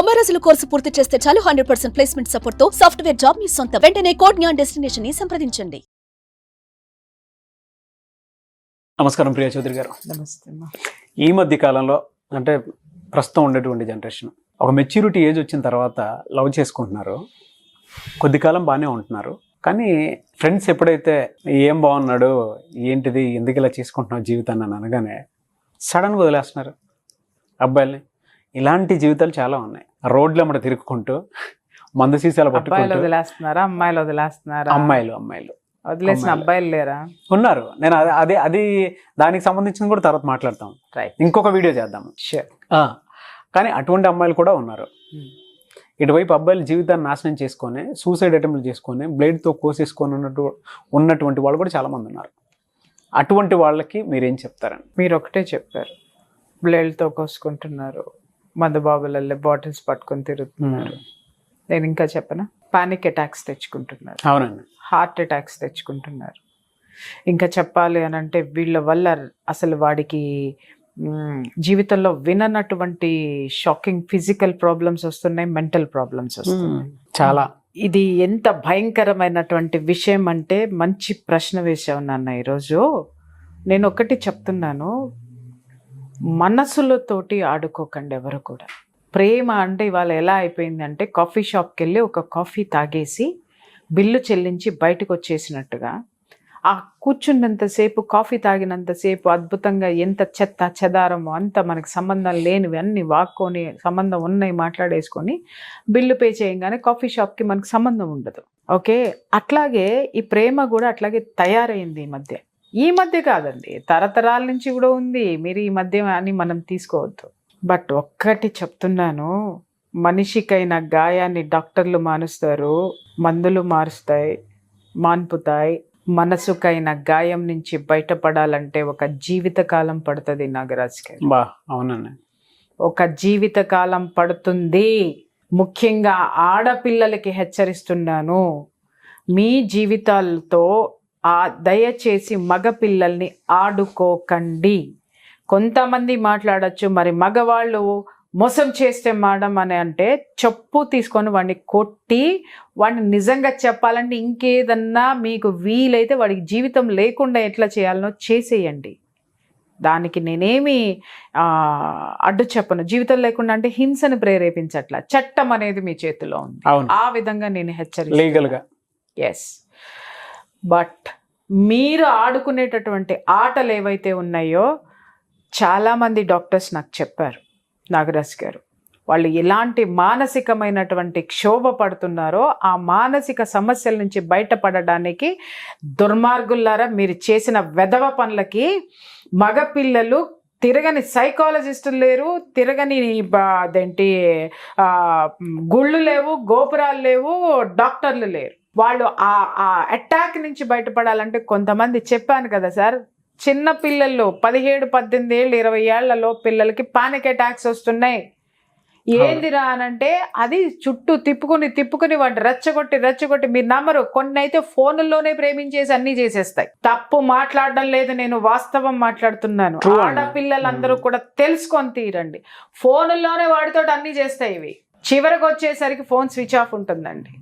90 రోజుల కోర్సు పూర్తి చేస్తే చాలు 100% ప్లేస్మెంట్ సపోర్ట్ తో సాఫ్ట్వేర్ జాబ్ మీ సొంతం. వెంటనే కోడ్ జ్ఞాన్ డెస్టినేషన్ ని సంప్రదించండి. నమస్కారం ప్రియా చౌదరి గారు. నమస్తే. ఈ మధ్య కాలంలో అంటే ప్రస్తుతం ఉండేటువంటి జనరేషన్ ఒక మెచ్యూరిటీ ఏజ్ వచ్చిన తర్వాత లవ్ చేసుకుంటున్నారు, కొద్ది కాలం బాగానే ఉంటున్నారు. కానీ ఫ్రెండ్స్ ఎప్పుడైతే ఏం బాగున్నాడు, ఏంటిది, ఎందుకు ఇలా చేసుకుంటున్నావు జీవితాన్ని అని అనగానే సడన్గా వదిలేస్తున్నారు అబ్బాయిల్ని. ఇలాంటి జీవితాలు చాలా ఉన్నాయి. రోడ్లు అమ్మట తిరుక్కుంటూ మందు సీసాలు పట్టుకుంటూ వదిలేస్తున్నారా, అమ్మాయిలు వదిలేస్తున్నారా? అమ్మాయిలు వదిలేసిన అబ్బాయిలు లేరా? ఉన్నారు. నేను అది దానికి సంబంధించిన కూడా తర్వాత మాట్లాడతాం, ఇంకొక వీడియో చేద్దాం. కానీ అటువంటి అమ్మాయిలు కూడా ఉన్నారు. ఇటువైపు అబ్బాయిలు జీవితాన్ని నాశనం చేసుకొని సూసైడ్ అటెంప్ట్లు చేసుకొని బ్లేడ్తో కోసేసుకొని ఉన్నటువంటి వాళ్ళు కూడా చాలామంది ఉన్నారు. అటువంటి వాళ్ళకి మీరేం చెప్తారండి? మీరు ఒకటే చెప్పారు, బ్లేడ్తో కోసుకుంటున్నారు, మందు బాబులల్లే బాటిల్స్ పట్టుకొని తిరుగుతున్నారు. నేను ఇంకా చెప్పనా, పానిక్ అటాక్స్ తెచ్చుకుంటున్నారు. అవునండి, హార్ట్ అటాక్స్ తెచ్చుకుంటున్నారు. ఇంకా చెప్పాలి అని అంటే వీళ్ళ వల్ల అసలు వాడికి జీవితంలో విననటువంటి షాకింగ్ ఫిజికల్ ప్రాబ్లమ్స్ వస్తున్నాయి, మెంటల్ ప్రాబ్లమ్స్ వస్తున్నాయి. చాలా ఇది ఎంత భయంకరమైనటువంటి విషయం అంటే, మంచి ప్రశ్న వేసావు నాన్న ఈరోజు. నేను ఒకటి చెప్తున్నాను, మనసులతోటి ఆడుకోకండి ఎవరు కూడా. ప్రేమ అంటే ఇవాళ ఎలా అయిపోయింది అంటే, కాఫీ షాప్కి వెళ్ళి ఒక కాఫీ తాగేసి బిల్లు చెల్లించి బయటకు వచ్చేసినట్టుగా, ఆ కూర్చున్నంతసేపు కాఫీ తాగినంతసేపు అద్భుతంగా ఎంత చెత్త చెదారమో అంత మనకి సంబంధం లేనివి అన్ని వాక్కొని సంబంధం ఉన్నాయి మాట్లాడేసుకొని బిల్లు పే చేయంగానే కాఫీ షాప్కి మనకు సంబంధం ఉండదు. ఓకే, అట్లాగే ఈ ప్రేమ కూడా అట్లాగే తయారైంది ఈ మధ్య కాదండి, తరతరాల నుంచి కూడా ఉంది. మీరు ఈ మధ్య అని మనం తీసుకోవద్దు. బట్ ఒక్కటి చెప్తున్నాను, మనిషికైన గాయాన్ని డాక్టర్లు మానుస్తారు, మందులు మాన్పుతాయి. మనసుకైన గాయం నుంచి బయటపడాలంటే ఒక జీవితకాలం పడుతుంది నాగరాజ్ గారు. అవునండి, ఒక జీవితకాలం పడుతుంది. ముఖ్యంగా ఆడపిల్లలకి హెచ్చరిస్తున్నాను, మీ జీవితాలతో దయచేసి మగపిల్లల్ని ఆడుకోకండి. కొంతమంది మాట్లాడచ్చు, మరి మగవాళ్ళు మోసం చేస్తే మేడం అని అంటే చెప్పు తీసుకొని వాడిని కొట్టి, వాడిని నిజంగా చెప్పాలంటే ఇంకేదన్నా మీకు వీలైతే వాడికి జీవితం లేకుండా ఎట్లా చేయాలనో చేసేయండి. దానికి నేనేమి అడ్డు చెప్పను. జీవితం లేకుండా అంటే హింసను ప్రేరేపించట్లా, చట్టం అనేది మీ చేతిలో ఉంది. ఆ విధంగా నేను హెచ్చరిస్తాను. ఎస్, బట్ మీరు ఆడుకునేటటువంటి ఆటలు ఏవైతే ఉన్నాయో, చాలామంది డాక్టర్స్ నాకు చెప్పారు నాగరాజ్ గారు, వాళ్ళు ఎలాంటి మానసికమైనటువంటి క్షోభ పడుతున్నారో, ఆ మానసిక సమస్యల నుంచి బయటపడడానికి దుర్మార్గులారా మీరు చేసిన వెధవ పనులకి మగపిల్లలు తిరగని సైకాలజిస్టులు లేరు, తిరగని అదేంటి గుళ్ళు లేవు, గోపురాలు లేవు, డాక్టర్లు లేరు. వాళ్ళు ఆ అటాక్ నుంచి బయటపడాలంటే కొంతమంది చెప్పాను కదా సార్, చిన్న పిల్లల్లో 17, 18 ఏళ్ళు 20 ఏళ్లలో పిల్లలకి పానిక్ అటాక్స్ వస్తున్నాయి. ఏందిరా అనంటే అది చుట్టూ తిప్పుకుని వాడిని రెచ్చగొట్టి మీరు నమ్మరు, కొన్ని అయితే ఫోన్లోనే ప్రేమించేసి అన్ని చేసేస్తాయి. తప్పు మాట్లాడడం లేదు, నేను వాస్తవం మాట్లాడుతున్నాను. ఆడపిల్లలందరూ కూడా తెలుసుకొని తీరండి. ఫోన్లోనే వాడితో అన్ని చేస్తాయి ఇవి. చివరికి వచ్చేసరికి ఫోన్ స్విచ్ ఆఫ్ ఉంటుందండి.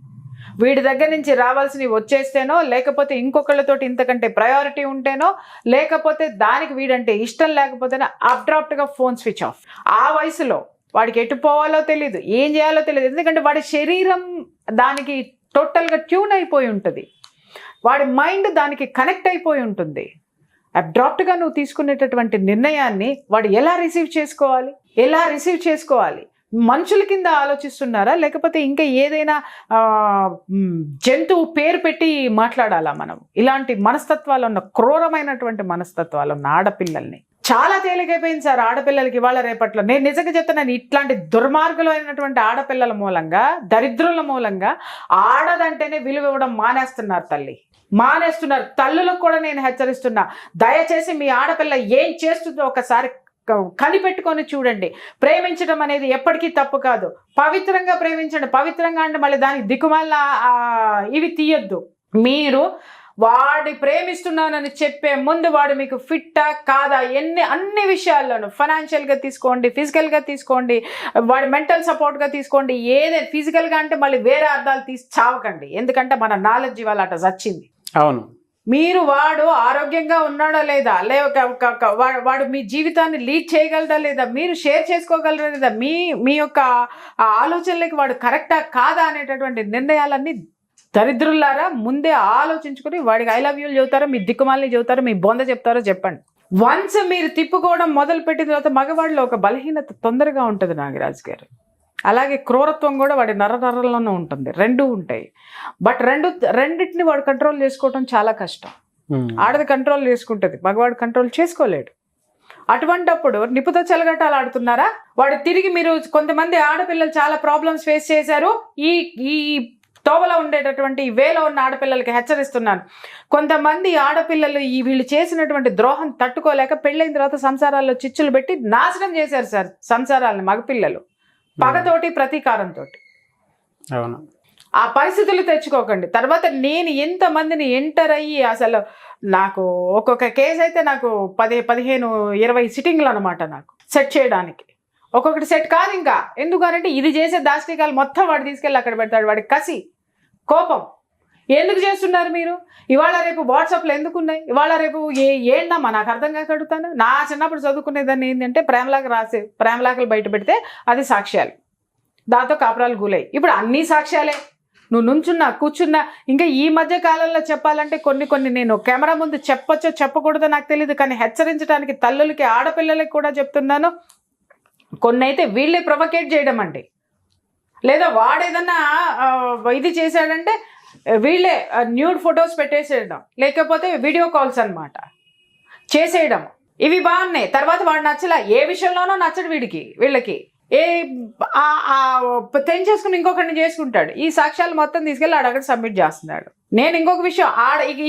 వీడి దగ్గర నుంచి రావాల్సినవి వచ్చేస్తేనో, లేకపోతే ఇంకొకళ్ళతోటి ఇంతకంటే ప్రయారిటీ ఉంటేనో, లేకపోతే దానికి వీడంటే ఇష్టం లేకపోతేనో అబ్డ్రాప్ట్గా ఫోన్ స్విచ్ ఆఫ్. ఆ వయసులో వాడికి ఎటు పోవాలో తెలియదు, ఏం చేయాలో తెలియదు. ఎందుకంటే వాడి శరీరం దానికి టోటల్గా ట్యూన్ అయిపోయి ఉంటుంది, వాడి మైండ్ దానికి కనెక్ట్ అయిపోయి ఉంటుంది. అబ్డ్రాప్ట్గా నువ్వు తీసుకునేటటువంటి నిర్ణయాన్ని వాడు ఎలా రిసీవ్ చేసుకోవాలి? మనుషుల కింద ఆలోచిస్తున్నారా, లేకపోతే ఇంకా ఏదైనా జంతువు పేరు పెట్టి మాట్లాడాలా మనం? ఇలాంటి మనస్తత్వాలు ఉన్న, క్రూరమైనటువంటి మనస్తత్వాలు ఉన్న ఆడపిల్లల్ని చాలా తేలికైపోయింది సార్ ఆడపిల్లలకి ఇవాళ రేపట్లో. నేను నిజంగా చెప్తున్నాను, ఇట్లాంటి దుర్మార్గులు అయినటువంటి ఆడపిల్లల మూలంగా, దరిద్రుల మూలంగా ఆడదంటేనే విలువ ఇవ్వడం మానేస్తున్నారు. తల్లులకు కూడా నేను హెచ్చరిస్తున్నా, దయచేసి మీ ఆడపిల్ల ఏం చేస్తుందో ఒకసారి కనిపెట్టుకొని చూడండి. ప్రేమించడం అనేది ఎప్పటికీ తప్పు కాదు, పవిత్రంగా ప్రేమించండి. పవిత్రంగా అంటే మళ్ళీ దానికి దిక్కుమాల ఇవి తీయొద్దు. మీరు వాడి ప్రేమిస్తున్నానని చెప్పే ముందు వాడు మీకు ఫిట్టా కాదా అన్ని విషయాల్లోనూ ఫైనాన్షియల్గా తీసుకోండి, ఫిజికల్గా తీసుకోండి, వాడి మెంటల్ సపోర్ట్గా తీసుకోండి, ఏదైనా ఫిజికల్గా అంటే మళ్ళీ వేరే అర్థాలు తీసి చావకండి. ఎందుకంటే మన నాలెడ్జ్ ఇవాళ అట చచ్చింది. అవును. మీరు వాడు ఆరోగ్యంగా ఉన్నాడా లేదా, వాడు మీ జీవితాన్ని లీడ్ చేయగలదా లేదా, మీరు షేర్ చేసుకోగలరా లేదా, మీ యొక్క ఆలోచనలకి వాడు కరెక్టా కాదా అనేటటువంటి నిర్ణయాలన్నీ దరిద్రులారా ముందే ఆలోచించుకుని వాడికి ఐ లవ్ యూలు చెబుతారో, మీ దిక్కుమాలని చెబుతారో, మీ బొంద చెప్తారో చెప్పండి. వన్స్ మీరు తిప్పుకోవడం మొదలు పెట్టిన తర్వాత మగవాడిలో ఒక బలహీనత తొందరగా ఉంటుంది నాగరాజు గారు. అలాగే క్రూరత్వం కూడా వాడి నరనరల్లోనే ఉంటుంది. రెండూ ఉంటాయి. బట్ రెండింటిని వాడు కంట్రోల్ చేసుకోవడం చాలా కష్టం. ఆడది కంట్రోల్ చేసుకుంటుంది, మగవాడు కంట్రోల్ చేసుకోలేడు. అటువంటప్పుడు నిపుత చెలగటాలు ఆడుతున్నారా? వాడు తిరిగి మీరు కొంతమంది ఆడపిల్లలు చాలా ప్రాబ్లమ్స్ ఫేస్ చేశారు. ఈ తోవలో ఉండేటటువంటి వేలో ఉన్న ఆడపిల్లలకి హెచ్చరిస్తున్నాను. కొంతమంది ఆడపిల్లలు వీళ్ళు చేసినటువంటి ద్రోహం తట్టుకోలేక పెళ్ళైన తర్వాత సంసారాల్లో చిచ్చులు పెట్టి నాశనం చేశారు సార్ సంసారాలను మగపిల్లలు, పగతోటి ప్రతీకారంతో. అవును. ఆ పరిస్థితులు తెచ్చుకోకండి. తర్వాత నేను ఎంతమందిని ఎంటర్ అయ్యి అసలు నాకు ఒక్కొక్క కేసు అయితే నాకు 15-20 సిట్టింగ్లు అనమాట నాకు సెట్ చేయడానికి. ఒక్కొక్కటి సెట్ కాదు ఇంకా. ఎందుకనంటే ఇది చేసే దాష్టికాలు మొత్తం వాడు తీసుకెళ్ళి అక్కడ పెడతాడు. వాడి కసి, కోపం. ఎందుకు చేస్తున్నారు మీరు? ఇవాళ రేపు వాట్సాప్లో ఎందుకు ఉన్నాయి? ఇవాళ రేపు ఏంటమ్మా నాకు అర్థం కాక అడుగుతాను. నా చిన్నప్పుడు చదువుకునేదాన్ని ఏంటంటే ప్రేమలాకలు బయట పెడితే అది సాక్ష్యాలు, దాంతో కాపురాలు గూలాయి. ఇప్పుడు అన్నీ సాక్ష్యాలే. నువ్వు నుంచున్నా కూర్చున్నా. ఇంకా ఈ మధ్య కాలంలో చెప్పాలంటే కొన్ని నేను కెమెరా ముందు చెప్పొచ్చో చెప్పకూడదో నాకు తెలియదు, కానీ హెచ్చరించడానికి తల్లులకి ఆడపిల్లలకి కూడా చెప్తున్నాను. కొన్ని అయితే వీళ్ళే ప్రొవకేట్ చేయడం అండి, లేదా వాడేదన్నా ఇది చేశాడంటే వీళ్ళే న్యూడ్ ఫొటోస్ పెట్టేసేయడం, లేకపోతే వీడియో కాల్స్ అనమాట చేసేయడం. ఇవి బాగున్నాయి. తర్వాత వాడు నచ్చలా, ఏ విషయంలోనో నచ్చడు వీళ్ళకి తెంచేసుకుని ఇంకొకరిని చేసుకుంటాడు. ఈ సాక్ష్యాలు మొత్తం తీసుకెళ్ళి ఆడక్కడ సబ్మిట్ చేస్తున్నాడు. నేను ఇంకొక విషయం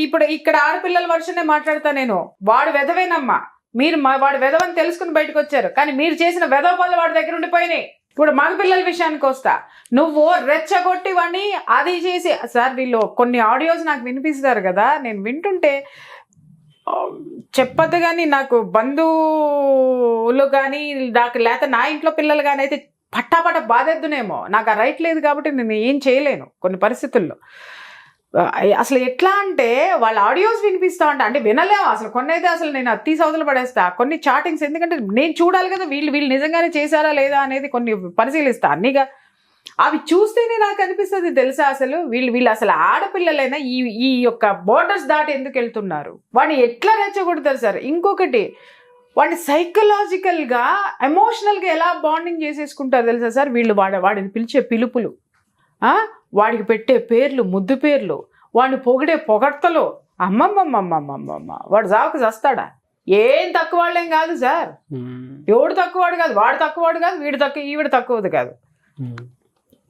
ఇప్పుడు ఇక్కడ ఆడపిల్లల వర్షనే మాట్లాడతా నేను. వాడు వెధవేనమ్మా, మీరు వాడు వెధవని తెలుసుకుని బయటకు వచ్చారు, కానీ మీరు చేసిన వెధవ పనులు వాడి దగ్గర ఉండిపోయినాయి. ఇప్పుడు మగపిల్లల విషయానికి వస్తా, నువ్వు రెచ్చగొట్టి వాడిని అది చేసి సార్ వీళ్ళు కొన్ని ఆడియోస్ నాకు వినిపిస్తారు కదా, నేను వింటుంటే చెప్పద్దు కానీ నాకు బంధువులు కానీ నాకు లేకపోతే నా ఇంట్లో పిల్లలు కానీ అయితే పట్టాపట్ట బాధేద్దునేమో. నాకు ఆ రైట్ లేదు కాబట్టి నేను ఏం చేయలేను కొన్ని పరిస్థితుల్లో. అసలు ఎట్లా అంటే వాళ్ళ ఆడియోస్ వినిపిస్తా అంటే వినలేము అసలు. కొన్ని అయితే అసలు నేను అతి సౌదలు పడేస్తా కొన్ని చాటింగ్స్, ఎందుకంటే నేను చూడాలి కదా వీళ్ళు నిజంగానే చేశారా లేదా అనేది కొన్ని పరిశీలిస్తా అన్నిగా. అవి చూస్తేనే నాకు అనిపిస్తుంది తెలుసా, అసలు వీళ్ళు అసలు ఆడపిల్లలైనా ఈ యొక్క బోర్డర్స్ దాటి ఎందుకు వెళ్తున్నారు, వాడిని ఎట్లా రెచ్చగొడతారు సార్. ఇంకొకటి, వాడిని సైకలాజికల్గా ఎమోషనల్గా ఎలా బాండింగ్ చేసేసుకుంటారు తెలుసా సార్ వీళ్ళు. వాడిని పిలిచే పిలుపులు, వాడికి పెట్టే పేర్లు, ముద్దు పేర్లు, వాడిని పొగిడే పొగడ్తలు, అమ్మమ్మమ్మమ్మమ్మమ్మ వాడు జావుకు చస్తాడా? ఏం తక్కువ వాళ్ళేం కాదు సార్. ఎవడు తక్కువవాడు కాదు, వాడు తక్కువవాడు కాదు, ఈవిడ తక్కువది కాదు.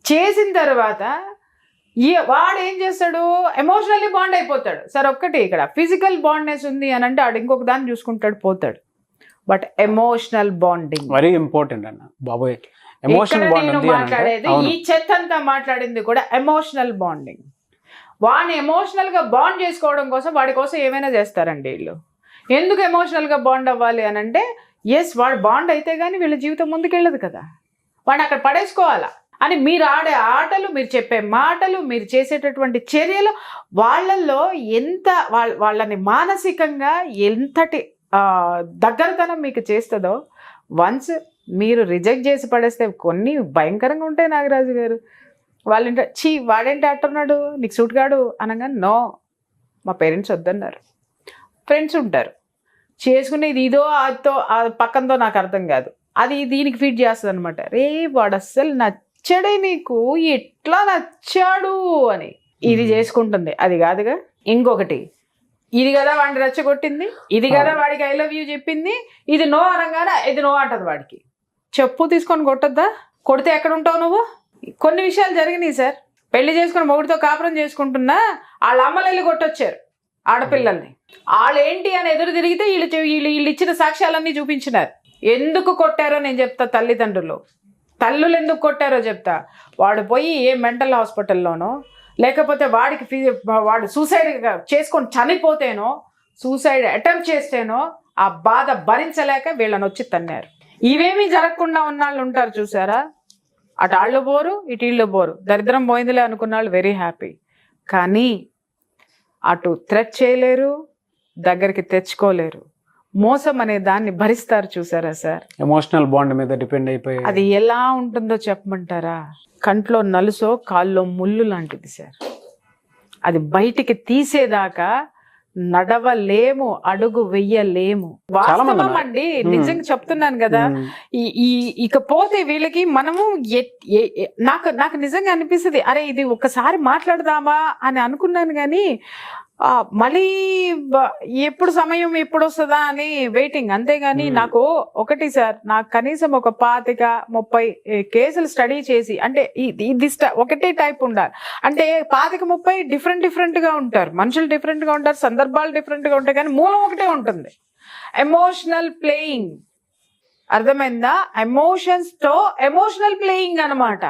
చేసిన తర్వాత వాడు ఏం చేస్తాడు, ఎమోషనల్లీ బాండ్ అయిపోతాడు సార్. ఒక్కటి ఇక్కడ ఫిజికల్ బాండ్నెస్ ఉంది అని అంటే ఆడు ఇంకొక దాన్ని చూసుకుంటాడు పోతాడు. But emotional bonding very important అన్న బాబోయ్. నేను మాట్లాడేది ఈ చెత్త అంతా మాట్లాడింది కూడా ఎమోషనల్ బాండింగ్. వాడిని ఎమోషనల్ గా బాండ్ చేసుకోవడం కోసం వాడి కోసం ఏమైనా చేస్తారండి వీళ్ళు. ఎందుకు ఎమోషనల్ గా బాండ్ అవ్వాలి అని అంటే, ఎస్ వాడు బాండ్ అయితే కానీ వీళ్ళ జీవితం ముందుకెళ్ళదు కదా, వాడిని అక్కడ పడేసుకోవాలా అని. మీరు ఆడే ఆటలు, మీరు చెప్పే మాటలు, మీరు చేసేటటువంటి చర్యలు వాళ్ళల్లో ఎంత వాళ్ళని మానసికంగా ఎంతటి దగ్గరతనం మీకు చేస్తుందో వన్స్ మీరు రిజెక్ట్ చేసి పడేస్తే కొన్ని భయంకరంగా ఉంటాయి నాగరాజు గారు. వాళ్ళంటే వాడేంటి అంటున్నాడు నీకు సూట్ కాడు అనగా, నో మా పేరెంట్స్ వద్దన్నారు. ఫ్రెండ్స్ ఉంటారు చేసుకునేది ఇదో అదో పక్కనతో నాకు అర్థం కాదు, అది దీనికి ఫీడ్ చేస్తుంది అనమాట. రే వాడు అస్సలు నచ్చడే నీకు, ఎట్లా నచ్చాడు అని ఇది చేసుకుంటుంది. అది కాదుగా. ఇంకొకటి, ఇది కదా వాడిని రెచ్చగొట్టింది, ఇది కదా వాడికి ఐ లవ్ యూ చెప్పింది, ఇది నో అనగానే ఇది నో అంటది వాడికి. చెప్పు తీసుకొని కొట్టద్దా? కొడితే ఎక్కడ ఉంటావు నువ్వు? కొన్ని విషయాలు జరిగినాయి సార్. పెళ్లి చేసుకుని మొగుడితో కాపురం చేసుకుంటున్నా వాళ్ళ అమ్మలు వెళ్ళి కొట్టొచ్చారు ఆడపిల్లల్ని. వాళ్ళు ఏంటి అని ఎదురు తిరిగితే వీళ్ళు ఇచ్చిన సాక్ష్యాలన్నీ చూపించినారు. ఎందుకు కొట్టారో నేను చెప్తా. తల్లులు ఎందుకు కొట్టారో చెప్తా. వాడు పోయి ఏ మెంటల్ హాస్పిటల్లోనో లేకపోతే వాడు సూసైడ్ చేసుకొని చనిపోతేనో, సూసైడ్ అటెంప్ట్ చేస్తేనో ఆ బాధ భరించలేక వీళ్ళని వచ్చి తన్నారు. ఇవేమీ జరగకుండా ఉన్నాళ్ళు ఉంటారు చూసారా, అటు ఆళ్ళు బోరు ఇటు ఇళ్ళు బోరు, దరిద్రం పోయిందిలే అనుకున్న వాళ్ళు వెరీ హ్యాపీ. కానీ అటు థ్రెట్ చేయలేరు, దగ్గరికి తెచ్చుకోలేరు. మోసం అనే దాన్ని భరిస్తారు చూసారా సార్. ఎమోషనల్ బాండ్ మీద డిపెండ్ అయిపోయి అది ఎలా ఉంటుందో చెప్పమంటారా? కంట్లో నలుసో కాల్లో ముళ్ళు లాంటిది సార్. అది బయటికి తీసేదాకా నడవలేము, అడుగు వెయ్యలేము. వాస్తవం అండి, నిజంగా చెప్తున్నాను కదా. ఇకపోతే వీళ్ళకి మనము నాకు నిజంగా అనిపిస్తుంది, అరే ఇది ఒకసారి మాట్లాడదామా అని అనుకున్నాను కానీ మళ్ళీ ఎప్పుడు సమయం ఎప్పుడు వస్తుందా అని వెయిటింగ్, అంతేగాని నాకు ఒకటి సార్, నాకు కనీసం ఒక 25-30 కేసులు స్టడీ చేసి, అంటే ఇది ఒకటే టైప్ ఉండాలి. అంటే 25-30 డిఫరెంట్ గా ఉంటారు, మనుషులు డిఫరెంట్ గా ఉంటారు, సందర్భాలు డిఫరెంట్ గా ఉంటాయి, కానీ మూలం ఒకటే ఉంటుంది, ఎమోషనల్ ప్లేయింగ్. అర్థమైందా? ఎమోషన్స్ తో ఎమోషనల్ ప్లేయింగ్ అనమాట.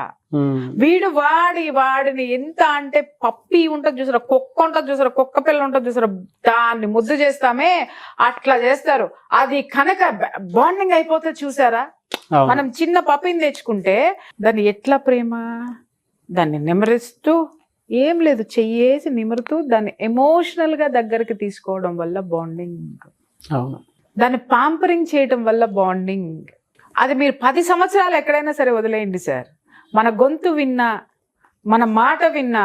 వీడు వాడిని ఎంత అంటే పప్పి ఉంటుంది చూసారా, కుక్క ఉంటుంది చూసారా, కుక్క పిల్ల ఉంటుంది చూసారా, దాన్ని ముద్దు చేస్తామే అట్లా చేస్తారు. అది కనుక బాండింగ్ అయిపోతే చూసారా, మనం చిన్న పప్పిని తెచ్చుకుంటే దాన్ని ఎట్లా ప్రేమ, దాన్ని నిమరిస్తూ ఏం లేదు చెయ్యేసి నిమరుతూ దాన్ని ఎమోషనల్ గా దగ్గరికి తీసుకోవడం వల్ల బాండింగ్, దాన్ని పాంపరింగ్ చేయడం వల్ల బాండింగ్. అది మీరు 10 సంవత్సరాలు ఎక్కడైనా సరే వదిలేయండి సార్, మన గొంతు విన్నా, మన మాట విన్నా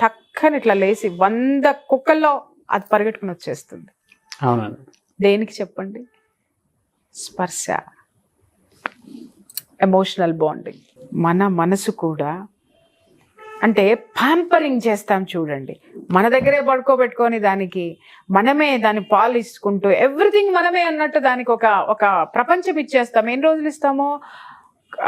టక్కని ఇట్లా లేసి 100 కుక్కల్లో అది పరిగెట్టుకుని వచ్చేస్తుంది. అవునండి. దేనికి చెప్పండి? స్పర్శ, ఎమోషనల్ బాండింగ్. మన మనసు కూడా అంటే ప్యాంపరింగ్ చేస్తాం చూడండి, మన దగ్గరే పడుకోబెట్టుకొని దానికి మనమే దాన్ని పాలిసుకుంటూ ఎవ్రీథింగ్ మనమే అన్నట్టు దానికి ఒక ప్రపంచం ఇచ్చేస్తాం. ఎన్ని రోజులు ఇస్తామో,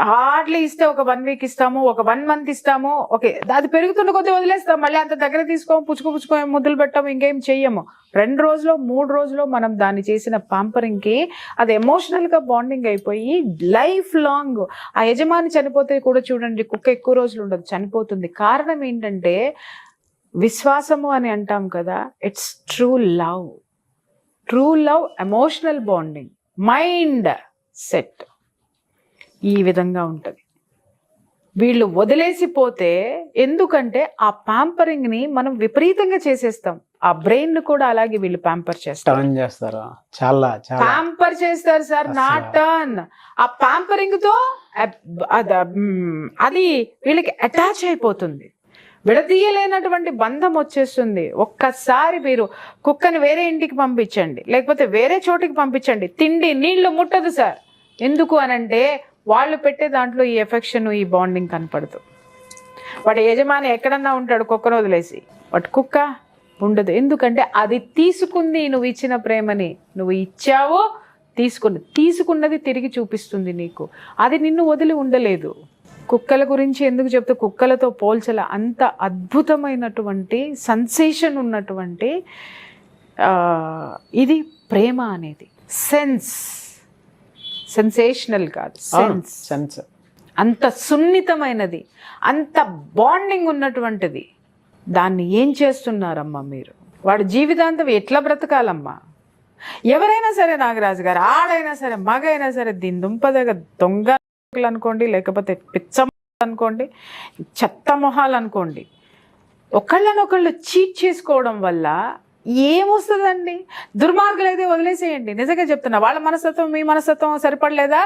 హార్డ్లీ ఇస్తే ఒక 1 వీక్ ఇస్తాము, ఒక 1 మంత్ ఇస్తాము, ఓకే అది పెరుగుతున్న కొద్దీ వదిలేస్తాం, మళ్ళీ అంత దగ్గర తీసుకోము, పుచ్చుకో ముద్దులు పెట్టాము, ఇంకేం చెయ్యము. 2 రోజులో 3 రోజులో మనం దాన్ని చేసిన పాంపరింగ్ కి అది ఎమోషనల్ గా బాండింగ్ అయిపోయి లైఫ్ లాంగ్. ఆ యజమాని చనిపోతే కూడా చూడండి, కుక్క ఎక్కువ రోజులు ఉండదు, చనిపోతుంది. కారణం ఏంటంటే విశ్వాసము అని అంటాం కదా, it's true love, emotional bonding, mind set ఈ విధంగా ఉంటుంది. వీళ్ళు వదిలేసిపోతే, ఎందుకంటే ఆ ప్యాంపరింగ్ ని మనం విపరీతంగా చేసేస్తాం, ఆ బ్రెయిన్ ను కూడా అలాగే వీళ్ళు ప్యాంపర్ చేస్తారు. ప్యాంపర్ చేస్తారు సార్, నాట్ టర్న్. ఆ ప్యాంపరింగ్ తో అది వీళ్ళకి అటాచ్ అయిపోతుంది, విడదీయలేనటువంటి బంధం వచ్చేస్తుంది. ఒక్కసారి మీరు కుక్కని వేరే ఇంటికి పంపించండి, లేకపోతే వేరే చోటికి పంపించండి, తిండి నీళ్లు ముట్టదు సార్. ఎందుకు అనంటే వాళ్ళు పెట్టే దాంట్లో ఈ ఎఫెక్షన్, ఈ బాండింగ్ కనపడదు. వాడి యజమాని ఎక్కడన్నా ఉంటాడు కుక్కను వదిలేసి, వాటి కుక్క ఉండదు. ఎందుకంటే అది తీసుకుంది నువ్వు ఇచ్చిన ప్రేమని, నువ్వు ఇచ్చావో తీసుకున్నది తిరిగి చూపిస్తుంది నీకు, అది నిన్ను వదిలి ఉండలేదు. కుక్కల గురించి ఎందుకు చెప్తే, కుక్కలతో పోల్చల, అంత అద్భుతమైనటువంటి సెన్సేషన్ ఉన్నటువంటి ఇది ప్రేమ అనేది. సెన్సేషనల్ కాదు, సెన్స్. అంత సున్నితమైనది, అంత బాండింగ్ ఉన్నటువంటిది. దాన్ని ఏం చేస్తున్నారమ్మా మీరు? వాడి జీవితాంతం ఎట్లా బ్రతకాలమ్మా? ఎవరైనా సరే, నాగరాజు గారు, ఆడైనా సరే, మగైనా సరే, దీని దుంపదగ దొంగ అనుకోండి, లేకపోతే పిచ్చ అనుకోండి, చెత్త మొహాలు అనుకోండి, ఒకళ్ళనొకళ్ళు చీట్ చేసుకోవడం వల్ల ఏమొస్తుందండి? దుర్మార్గులు అయితే వదిలేసేయండి. నిజంగా చెప్తున్నా, వాళ్ళ మనస్తత్వం మీ మనస్తత్వం సరిపడలేదా?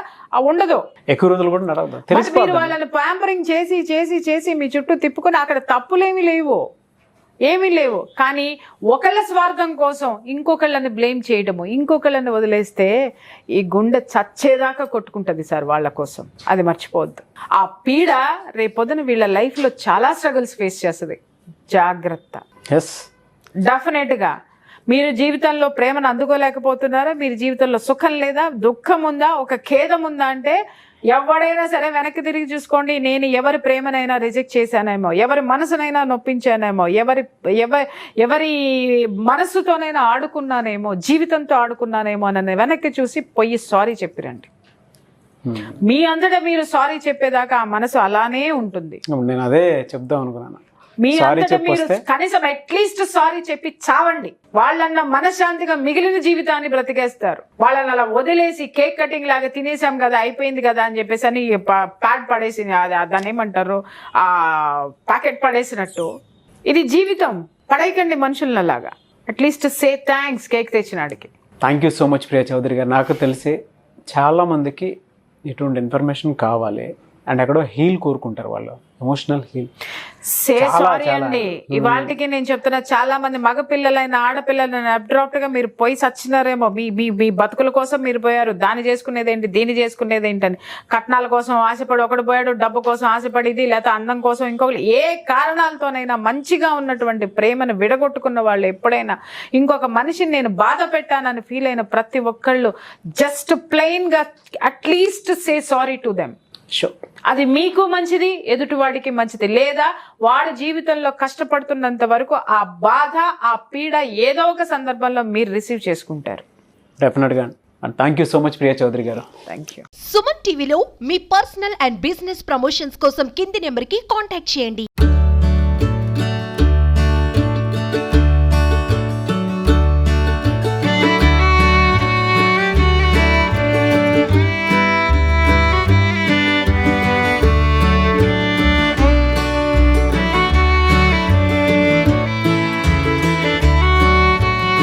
ఉండదు, ఎక్కువ రోజులు కూడా నడవదు. మీరు వాళ్ళని ప్యాంపరింగ్ చేసి చేసి చేసి మీ చుట్టూ తిప్పుకొని అక్కడ తప్పులేమీ లేవు. కానీ ఒకళ్ళ స్వార్థం కోసం ఇంకొకళ్ళని బ్లేమ్ చేయడము, ఇంకొకళ్ళని వదిలేస్తే ఈ గుండె చచ్చేదాకా కొట్టుకుంటుంది సార్ వాళ్ళ కోసం. అది మర్చిపోవద్దు. ఆ పీడ రేపొద్దున వీళ్ళ లైఫ్లో చాలా స్ట్రగుల్స్ ఫేస్ చేస్తుంది. జాగ్రత్త. డెఫినెట్ గా మీరు జీవితంలో ప్రేమను అందుకోలేకపోతున్నారా? మీరు జీవితంలో సుఖం లేదా, దుఃఖం ఉందా, ఒక ఖేదం ఉందా అంటే ఎవడైనా సరే వెనక్కి తిరిగి చూసుకోండి. నేను ఎవరి ప్రేమనైనా రిజెక్ట్ చేశానేమో, ఎవరి మనసునైనా నొప్పించానేమో, ఎవరి మనసుతోనైనా ఆడుకున్నానేమో, జీవితంతో ఆడుకున్నానేమో అని వెనక్కి చూసి పోయి సారీ చెప్పిరండి. మీ అంతటా మీరు సారీ చెప్పేదాకా ఆ మనసు అలానే ఉంటుంది. నేను అదే చెప్దాం అనుకున్నాను. మీ సారీ అంతటా మీరు చెప్పొస్తే కనీసం అట్లీస్ట్ సారీ చెప్పి చావండి. వాళ్ళన్న మనశ్శాంతిగా మిగిలిన జీవితాన్ని బ్రతికేస్తారు. వాళ్ళని అలా వదిలేసి కేక్ కటింగ్ లాగా తినేసాం కదా, అయిపోయింది కదా అని చెప్పేసి అని ప్యాడ్ పడేసి దాన్ని ఏమంటారు, ఆ ప్యాకెట్ పడేసినట్టు. ఇది జీవితం. పడేయకండి మనుషులలాగా. అట్లీస్ట్ సే థ్యాంక్స్ కేక్ తెచ్చినాడికి. Thank you so much Priya Chaudhary garu. నాకు తెలిసి చాలామందికి ఇటువంటి ఇన్ఫర్మేషన్ కావాలి అండ్ ఎక్కడో హీల్ కోరుకుంటారు, వాళ్ళు ఎమోషనల్ హీల్. సారీ అండి, ఇవాళకి నేను చెప్తున్నా, చాలా మంది మగ పిల్లలైన ఆడపిల్లలైన అబ్డ్రాప్ట్ గా మీరు పోయి సచ్చినారేమో. మీ బతుకుల కోసం మీరు పోయారు. దాన్ని చేసుకునేదేంటి, దీన్ని చేసుకునేది ఏంటని కట్నాల కోసం ఆశపడి ఒకడు పోయాడు, డబ్బు కోసం ఆశపడిది, లేకపోతే అందం కోసం ఇంకొకరు, ఏ కారణాలతోనైనా మంచిగా ఉన్నటువంటి ప్రేమను విడగొట్టుకున్న వాళ్ళు ఎప్పుడైనా ఇంకొక మనిషిని నేను బాధ పెట్టానని ఫీల్ అయిన ప్రతి ఒక్కళ్ళు జస్ట్ ప్లెయిన్ గా at least say sorry to them. అది మీకు మంచిది, ఎదుటివాడికి మంచిది. లేదా వాడి జీవితంలో కష్టపడుతున్నంత వరకు ఆ బాధ, ఆ పీడ ఏదో ఒక సందర్భంలో మీరు రిసీవ్ చేసుకుంటారు. డెఫినెట్గా. Thank you so much Priya Chaudhary garu. Thank you. Suman టీవీలో మీ పర్సనల్ అండ్ బిజినెస్ ప్రమోషన్స్ కోసం కింది నెంబర్కి కాంటాక్ట్ చేయండి.